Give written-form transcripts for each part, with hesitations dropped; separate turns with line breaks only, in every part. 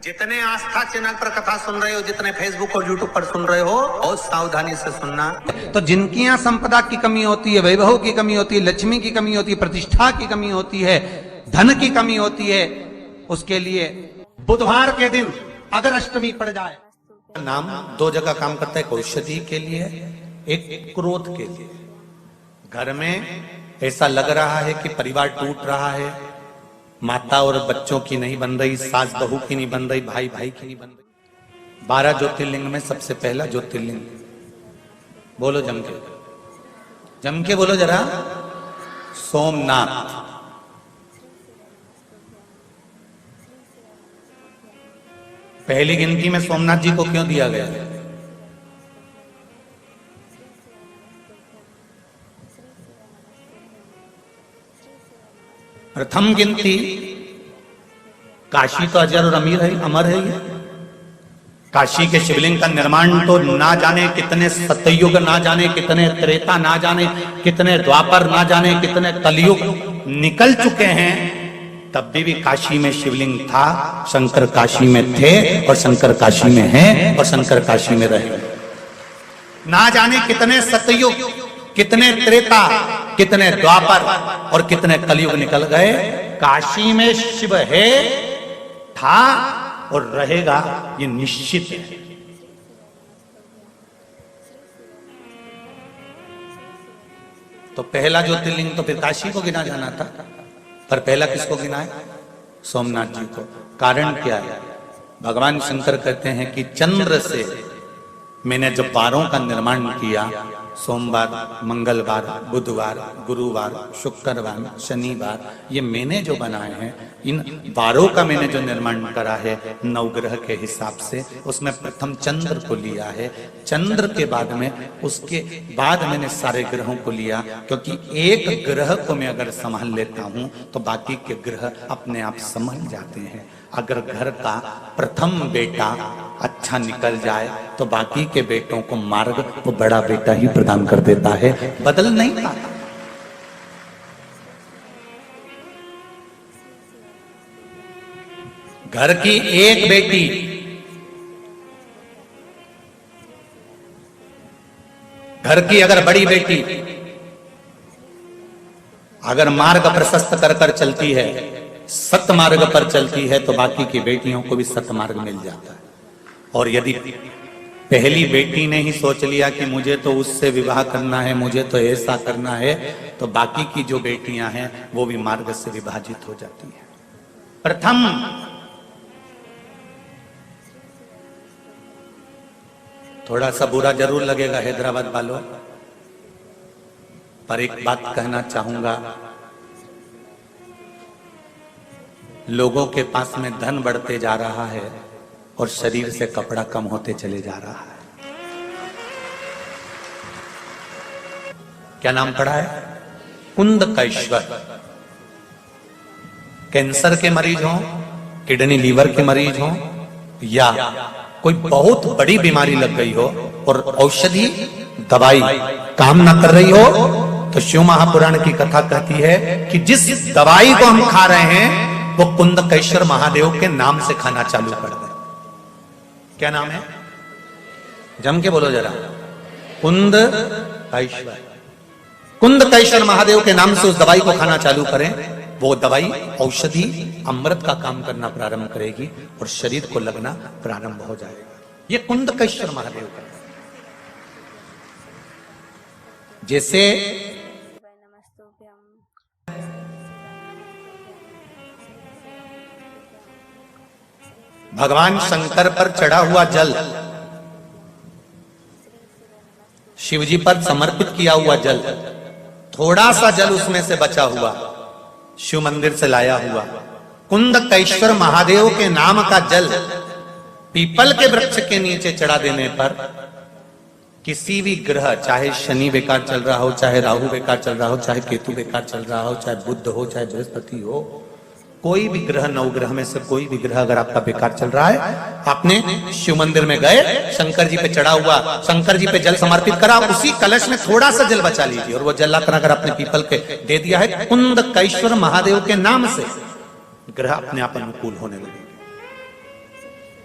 जितने आस्था चैनल पर कथा सुन रहे हो, जितने फेसबुक और यूट्यूब पर सुन रहे हो, बहुत सावधानी से सुनना। तो जिनकी यहाँ संपदा की कमी होती है, वैभव की कमी होती है, लक्ष्मी की कमी होती है, प्रतिष्ठा की कमी होती है, धन की कमी होती है, उसके लिए बुधवार के दिन अगर अष्टमी पड़ जाए, नाम दो जगह काम करता है, एक औषधि के लिए, एक क्रोध के लिए। घर में ऐसा लग रहा है कि परिवार टूट रहा है, माता और बच्चों की नहीं बन रही, सास बहू की नहीं बन रही, भाई भाई की नहीं बन रही। 12 ज्योतिर्लिंग में सबसे पहला ज्योतिर्लिंग बोलो, जम के बोलो जरा, सोमनाथ। पहली गिनती में सोमनाथ जी को क्यों दिया गया? प्रथम गिनती काशी तो अजर और अमर है ये। काशी के शिवलिंग का निर्माण तो ना जाने कितने सतयुग, ना जाने कितने त्रेता, ना जाने कितने द्वापर, ना जाने कितने कलयुग निकल चुके हैं, तब भी काशी में शिवलिंग था। शंकर काशी में थे और शंकर काशी में हैं और शंकर काशी में रहे। ना जाने कितने सतयुग, कितने त्रेता, कितने द्वापर और कितने कलयुग निकल गए, काशी में शिव है, था और रहेगा, ये निश्चित है। तो पहला ज्योतिर्लिंग तो फिर काशी को गिना जाना था, पर पहला किसको गिना है? सोमनाथ जी को। कारण क्या है? भगवान शंकर कहते हैं कि चंद्र से मैंने जब वारों का निर्माण किया, सोमवार, मंगलवार, बुधवार, गुरुवार, शुक्रवार, शनिवार, ये मैंने जो बनाए हैं, इन वारों का मैंने जो निर्माण करा है नवग्रह के हिसाब से, उसमें प्रथम चंद्र को लिया है। चंद्र के बाद में, उसके बाद मैंने सारे ग्रहों को लिया, क्योंकि एक ग्रह को मैं अगर संभाल लेता हूं तो बाकी के ग्रह अपने आप संभल जाते हैं। अगर घर का प्रथम बेटा अच्छा निकल जाए तो बाकी के बेटों को मार्ग वो बड़ा बेटा ही प्रदान कर देता है, बदल नहीं पाता। घर की एक बेटी घर की अगर बड़ी बेटी अगर मार्ग प्रशस्त कर कर चलती है, सत मार्ग पर चलती है, तो बाकी की बेटियों को भी सत मार्ग मिल जाता है। और यदि पहली बेटी ने ही सोच लिया कि मुझे तो उससे विवाह करना है, मुझे तो ऐसा करना है, तो बाकी की जो बेटियां हैं वो भी मार्ग से विभाजित हो जाती हैं। प्रथम थोड़ा सा बुरा जरूर लगेगा हैदराबाद वालों, पर एक बात कहना चाहूंगा, लोगों के पास में धन बढ़ते जा रहा है और शरीर से कपड़ा कम होते चले जा रहा है। क्या नाम पड़ा है? कुंदकेश्वर। कैंसर के मरीज हो, किडनी लीवर के मरीज हो, या कोई बहुत बड़ी बीमारी लग गई हो और औषधि दवाई काम ना कर रही हो, तो शिव महापुराण की कथा कहती है कि जिस दवाई को हम खा रहे हैं वो कुंदकेश्वर महादेव के नाम से खाना चालू कर दे। क्या नाम है? जम के बोलो जरा, कुंदकेश्वर। कुंदकेश्वर महादेव के नाम से उस दवाई को खाना चालू करें, वो दवाई औषधि अमृत का काम करना प्रारंभ करेगी और शरीर को लगना प्रारंभ हो जाएगा। ये कुंदकेश्वर महादेव का। जैसे भगवान शंकर पर चढ़ा हुआ जल, शिवजी पर समर्पित किया हुआ जल, थोड़ा सा जल उसमें से बचा हुआ, शिव मंदिर से लाया हुआ, कुंदकेश्वर महादेव के नाम का जल पीपल के वृक्ष के नीचे चढ़ा देने पर किसी भी ग्रह, चाहे शनि बेकार चल रहा हो, चाहे राहु बेकार चल रहा हो, चाहे केतु बेकार चल रहा हो, चाहे बुध हो, चाहे बृहस्पति हो, कोई भी ग्रह, नवग्रह में से कोई भी ग्रह अगर आपका बेकार चल रहा है, आपने शिव मंदिर में गए, शंकर जी पे चढ़ा हुआ, शंकर जी पे जल समर्पित करा, उसी कलश में थोड़ा सा जल बचा लीजिए और वो जल अगर आपने पीपल के दे दिया है कुंदकेश्वर महादेव के नाम से, ग्रह अपने आप अनुकूल होने लगेंगे।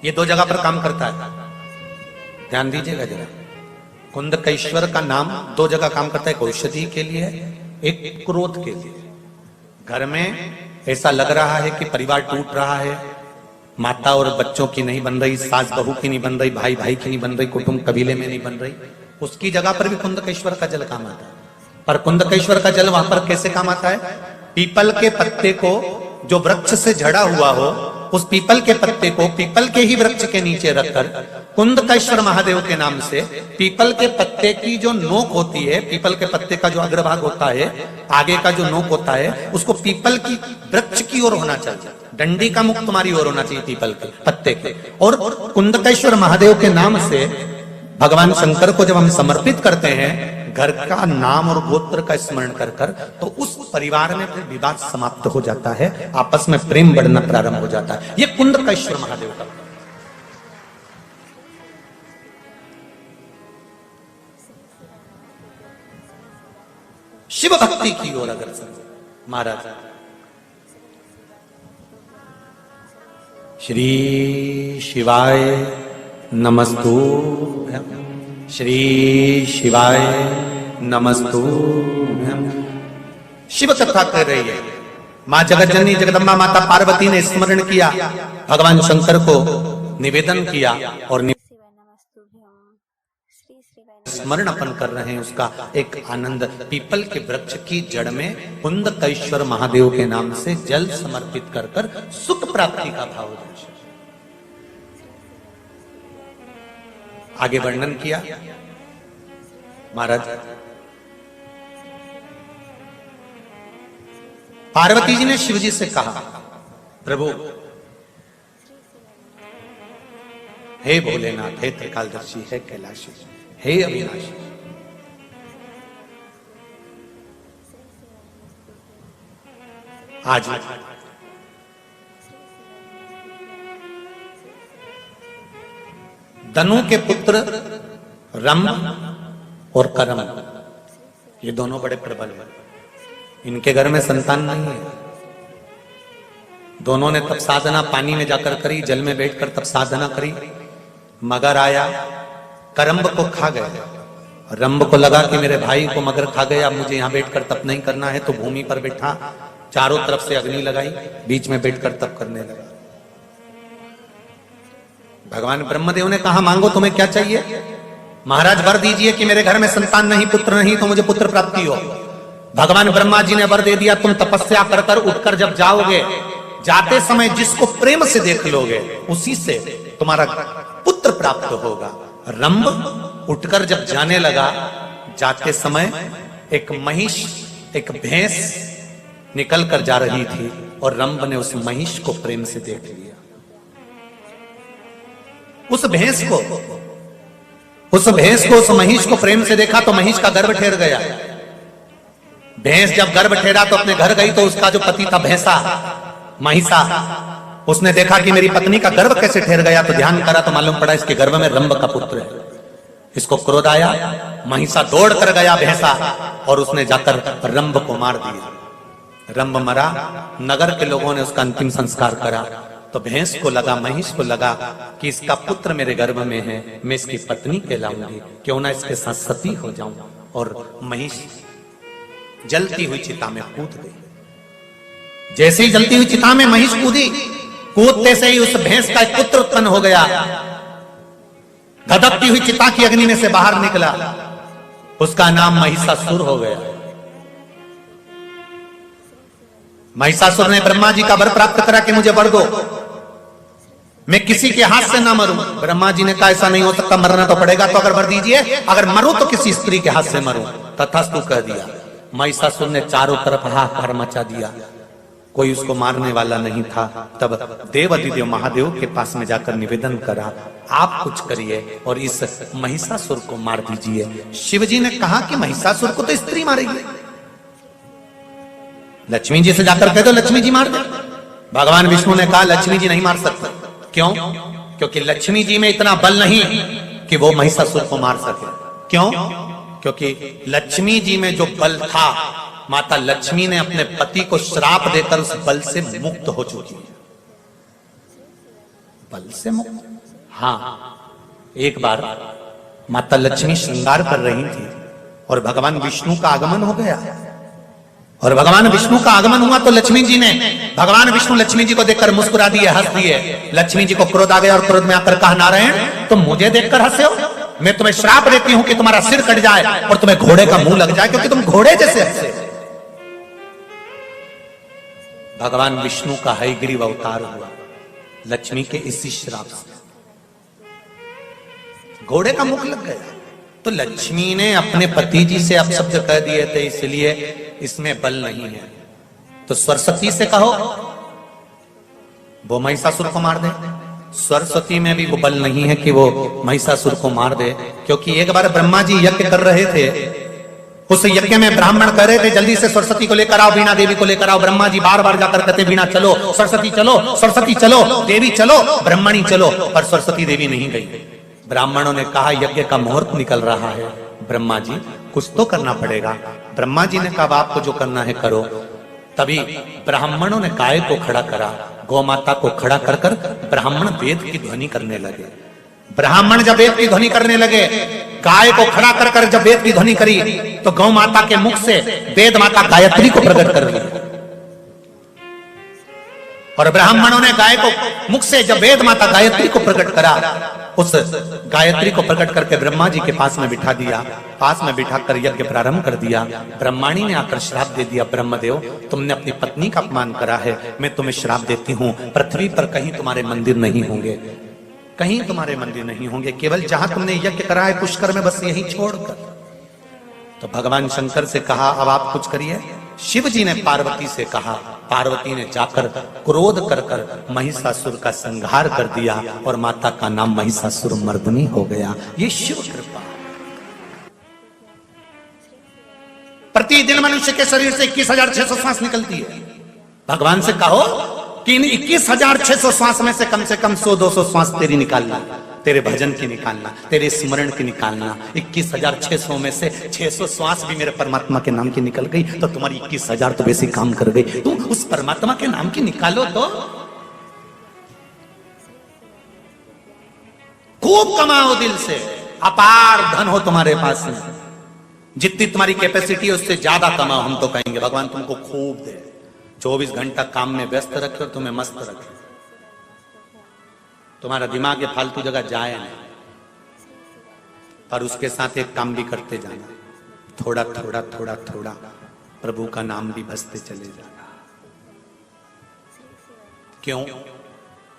ये दो जगह पर काम करता है, ध्यान दीजिएगा जरा। कुंदकेश्वर का नाम दो जगह काम करता है, एक औषधि के लिए, एक क्रोध के लिए। घर में ऐसा लग रहा है कि परिवार टूट रहा है, माता और बच्चों की नहीं बन रही, सास बहू की नहीं बन रही, भाई भाई की नहीं बन रही, कुटुंब कबीले में नहीं बन रही, उसकी जगह पर भी कुंदकेश्वर का जल काम आता है। पर कुंदकेश्वर का जल वहां पर कैसे काम आता है? पीपल के पत्ते को जो वृक्ष से झड़ा हुआ हो, उस पीपल के पत्ते को पीपल के ही वृक्ष के नीचे रखकर कुंदकेश्वर महादेव के नाम से पीपल के पत्ते की जो नोक होती है, पीपल के पत्ते का जो अग्रभाग होता है, आगे का जो नोक होता है, उसको पीपल की वृक्ष की ओर होना चाहिए, डंडी का मुख तुम्हारी ओर होना चाहिए, पीपल के पत्ते के। और कुंदकेश्वर महादेव के नाम से भगवान शंकर को जब हम समर्पित करते हैं, घर का नाम और गोत्र का स्मरण कर कर, तो उस परिवार में फिर विवाद समाप्त हो जाता है, आपस में प्रेम बढ़ना प्रारंभ हो जाता है। ये कुंदकेश्वर महादेव का। शिव भक्ति की ओर अगर महाराज, श्री शिवाय नमस्तुभ्यं, श्री शिवाय नमस्तुभ्यं। शिव कथा कर रही है, मां जगतजननी जगदम्बा माता पार्वती ने स्मरण किया, भगवान शंकर को निवेदन किया और स्मरण अपन कर रहे हैं उसका एक आनंद। पीपल के वृक्ष की जड़ में कुंदकेश्वर महादेव के नाम से जल समर्पित कर कर सुख प्राप्ति का भाव दर्शन। आगे वर्णन किया महाराज। पार्वती जी ने शिव जी से कहा, प्रभु हे भोलेनाथ, हे त्रिकालदर्शी, हे कैलाशी, हे अविनाशी, आज दनु के पुत्र रम और करम, ये दोनों बड़े प्रबल हैं, इनके घर में संतान नहीं है। दोनों ने तप साधना पानी में जाकर करी, जल में बैठकर तप साधना करी। मगर आया, करम्ब को खा गया। रंब को लगा कि मेरे भाई को मगर खा गया, मुझे यहां बैठकर तप नहीं करना है, तो भूमि पर बैठा, चारों तरफ से अग्नि लगाई, बीच में बैठकर तप करने लगा। भगवान ब्रह्मदेव ने कहा, मांगो तुम्हें क्या चाहिए? महाराज वर दीजिए कि मेरे घर में संतान नहीं, पुत्र नहीं, तो मुझे पुत्र प्राप्ति हो। भगवान ब्रह्मा जी ने वर दे दिया, तुम तपस्या कर कर उठकर जब जाओगे, जाते समय जिसको प्रेम से देख लोगे उसी से तुम्हारा पुत्र प्राप्त होगा। रंब उठकर जब जाने लगा, जाते समय एक महिष, एक भैंस निकल कर जा रही थी और रंब ने उस महिष को प्रेम से देख लिया। उस भैंस को, उस महिष को प्रेम से देखा तो महिष का गर्भ ठहर गया। भैंस जब गर्भ ठहरा तो अपने घर गई, तो उसका जो पति था भैंसा, महिषा, उसने देखा कि मेरी पत्नी का गर्भ कैसे ठहर गया, तो ध्यान करा तो मालूम पड़ा इसके गर्भ में रंब का पुत्र है। इसको क्रोध आया, महिषा दौड़ कर गया भैंसा और उसने जाकर रंब को मार दिया। रंब मरा, नगर के लोगों ने उसका अंतिम संस्कार करा। तो भैंस को लगा, महिष को लगा कि इसका पुत्र मेरे गर्भ में है, मैं इसकी पत्नी कहलाऊंगी, क्यों ना इसके साथ सती हो जाऊं। और महिष जलती हुई चिता में कूद गई। जैसे ही जलती हुई चिता में महिष कूदी, कूदते से ही उस भैंस का एक पुत्र उत्पन्न हो गया। धधकती हुई चिता की अग्नि में से बाहर निकला, उसका नाम महिषासुर हो गया। महिषासुर ने ब्रह्मा जी का वर प्राप्त करा कि मुझे वर दो, मैं किसी के हाथ से ना मरूं। ब्रह्मा जी ने कहा ऐसा नहीं हो सकता, मरना तो पड़ेगा, तो अगर वर दीजिए, अगर मरूं तो किसी स्त्री के हाथ से मरूं। तथास्तु कह दिया। महिषासुर ने चारों तरफ हाहाकार मचा दिया, कोई उसको मारने वाला नहीं था। तब देवाधिदेव महादेव के पास में जाकर निवेदन करा, आप कुछ करिए और इस महिषासुर को मार दीजिए। शिवजी ने कहा कि महिषासुर को तो स्त्री मारेगी, लक्ष्मी जी से जाकर कह दो लक्ष्मी जी मार दे। भगवान विष्णु ने कहा लक्ष्मी जी नहीं मार सकते। क्यों? क्योंकि लक्ष्मी जी में इतना बल नहीं कि वो महिषासुर को मार सके। क्यों? क्योंकि लक्ष्मी जी में जो बल था, माता लक्ष्मी ने अपने पति को श्राप देकर उस बल से मुक्त हो चुकी है। बल से मुक्त। हाँ, एक बार माता लक्ष्मी श्रृंगार कर रही थी और भगवान विष्णु का आगमन हो गया। और भगवान विष्णु का आगमन हुआ तो लक्ष्मी जी ने, भगवान विष्णु लक्ष्मी जी को देखकर मुस्कुरा दिए, हंस दिए। लक्ष्मी जी को क्रोध आ गया और क्रोध में आकर कहा, नारायण तुम मुझे देखकर हंसे हो? मैं तुम्हें श्राप देती हूं कि तुम्हारा सिर कट जाए और तुम्हें घोड़े का मुंह लग जाए, क्योंकि तुम घोड़े जैसे हंसे। भगवान विष्णु का हयग्रीव अवतार हुआ लक्ष्मी के इसी श्राप से, घोड़े का मुख लग गया। तो लक्ष्मी ने अपने पति जी से अपशब्द कह दिए थे, इसलिए इसमें बल नहीं है। तो सरस्वती से कहो वो महिषासुर को मार दे। सरस्वती में भी वो बल नहीं है कि वो महिषासुर को मार दे, क्योंकि एक बार ब्रह्मा जी यज्ञ कर रहे थे, उस यज्ञ में ब्राह्मण कह रहे थे जल्दी से सरस्वती को लेकर आओ, वीणा देवी को लेकर आओ। ब्रह्मा जी बार बार जाकर कहते वीणा चलो, सरस्वती चलो, सरस्वती चलो, देवी चलो, ब्रह्मणी चलो, पर सरस्वती देवी नहीं गई। ब्राह्मणों ने कहा यज्ञ का मुहूर्त निकल रहा है, ब्रह्मा जी कुछ तो करना पड़ेगा। ब्रह्मा जी ने कहा आपको जो करना है करो। तभी ब्राह्मणों ने गाय को खड़ा करा, गौ माता को खड़ा कर कर ब्राह्मण वेद की ध्वनि करने लगे। ब्राह्मण जब वेद की ध्वनि करने लगे, गाय को खड़ा कर कर जब वेद की ध्वनि करी तो गौ माता के मुख से वेद माता गायत्री को प्रकट कर लिया। और ब्राह्मणों ने गाय को मुख से जब वेद माता गायत्री को प्रकट करा, उस गायत्री को प्रकट करके ब्रह्मा जी के पास में बिठा दिया, पास में बिठाकर यज्ञ प्रारंभ कर दिया। ब्रह्माणी ने आकर श्राप दे दिया, ब्रह्मदेव तुमने अपनी पत्नी का अपमान करा है, मैं तुम्हें श्राप देती हूं, पृथ्वी पर कहीं तुम्हारे मंदिर नहीं होंगे, कहीं तुम्हारे मंदिर नहीं होंगे, केवल जहां तुमने यज्ञ करा है पुष्कर में, बस यही छोड़कर। तो भगवान शंकर से कहा अब आप कुछ करिए। शिव जी ने पार्वती से कहा, पार्वती ने जाकर क्रोध कर कर महिषासुर का संहार कर दिया और माता का नाम महिषासुर मर्दनी हो गया। ये शिव कृपा। प्रतिदिन मनुष्य के शरीर से 21,600 श्वास निकलती है। भगवान से कहो कि इन 21,600 श्वास में से कम 100-200 श्वास तेरी निकालना, तेरे भजन की निकालना, तेरे स्मरण की निकालना। 21,600 में से 600 श्वास भी मेरे परमात्मा के नाम की निकल गई तो तुम्हारी 21,000 तो वैसे काम कर गई। तुम उस परमात्मा के नाम की निकालो तो खूब कमाओ दिल से, अपार धन हो तुम्हारे पास में, जितनी तुम्हारी कैपेसिटी है उससे ज्यादा कमाओ। हम तो कहेंगे भगवान तुमको खूब दे, 24 घंटा काम में व्यस्त रखे और तुम्हें मस्त रखे, तुम्हारा दिमाग ये फालतू जगह जाए नहीं, पर उसके साथ एक काम भी करते जाना, थोड़ा थोड़ा थोड़ा थोड़ा प्रभु का नाम भी बसते चले जाना। क्यों?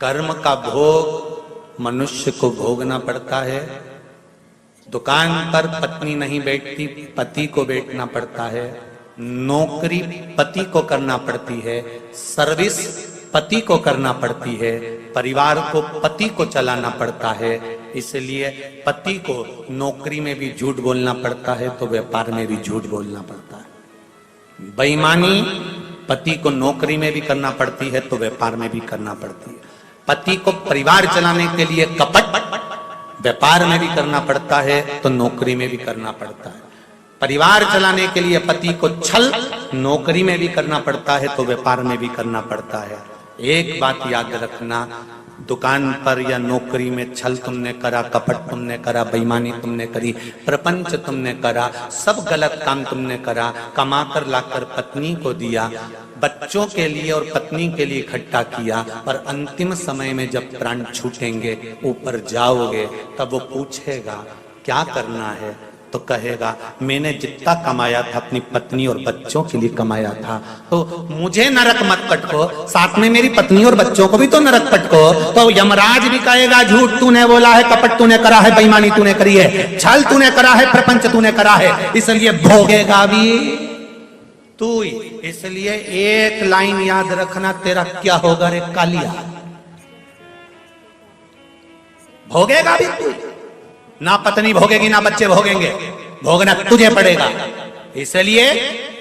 कर्म का भोग मनुष्य को भोगना पड़ता है। दुकान पर पत्नी नहीं बैठती, पति को बैठना पड़ता है। नौकरी पति को करना पड़ती है, सर्विस पति को करना पड़ती है, परिवार को पति को चलाना पड़ता है। इसलिए पति को नौकरी में भी झूठ बोलना पड़ता है तो व्यापार में भी झूठ बोलना पड़ता है। बेईमानी पति को नौकरी में भी करना पड़ती है तो व्यापार में भी करना पड़ती है। पति को परिवार चलाने के लिए कपट व्यापार में भी करना पड़ता है तो नौकरी में भी करना पड़ता है। परिवार चलाने के लिए पति को छल नौकरी में भी करना पड़ता है तो व्यापार में भी करना पड़ता है। एक बात याद रखना, दुकान पर या नौकरी में छल तुमने करा, कपट तुमने करा, बेईमानी तुमने करी, प्रपंच तुमने करा, सब गलत काम तुमने करा, कमा कर लाकर पत्नी को दिया, बच्चों के लिए और पत्नी के लिए इकट्ठा किया, पर अंतिम समय में जब प्राण छूटेंगे, ऊपर जाओगे, तब वो पूछेगा क्या करना है, तो कहेगा मैंने जितना कमाया था अपनी पत्नी और बच्चों के लिए कमाया था, तो मुझे नरक मत पटको, साथ में मेरी पत्नी और बच्चों को भी तो नरक पटको। तो यमराज भी कहेगा झूठ तूने बोला है, कपट तूने करा है, बेईमानी तूने करी है, छल तूने करा है, प्रपंच तूने करा है, इसलिए भोगेगा भी तू ही। इसलिए एक लाइन याद रखना, तेरा क्या होगा रे कालिया, भोगेगा भी तू। ना पत्नी भोगेगी ना बच्चे भोगेंगे, भोगना तुझे पड़ेगा। इसलिए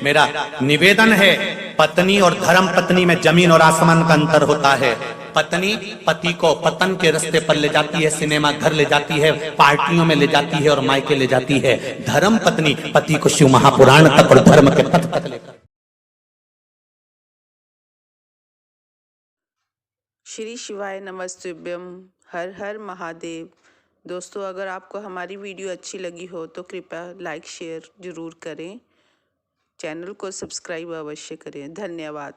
मेरा निवेदन है, पत्नी और धर्म पत्नी में जमीन और आसमान का अंतर होता है। पत्नी पति को पतन के रास्ते पर ले जाती है, सिनेमा घर ले जाती है, पार्टियों में ले जाती है और मायके ले जाती है। धर्म पत्नी पति को शिव महापुराण तक और धर्म के पथ तक लेकर
श्री शिवाय नमस्तुभ्यम। हर हर महादेव। दोस्तों, अगर आपको हमारी वीडियो अच्छी लगी हो तो कृपया लाइक शेयर ज़रूर करें। चैनल को सब्सक्राइब अवश्य करें। धन्यवाद।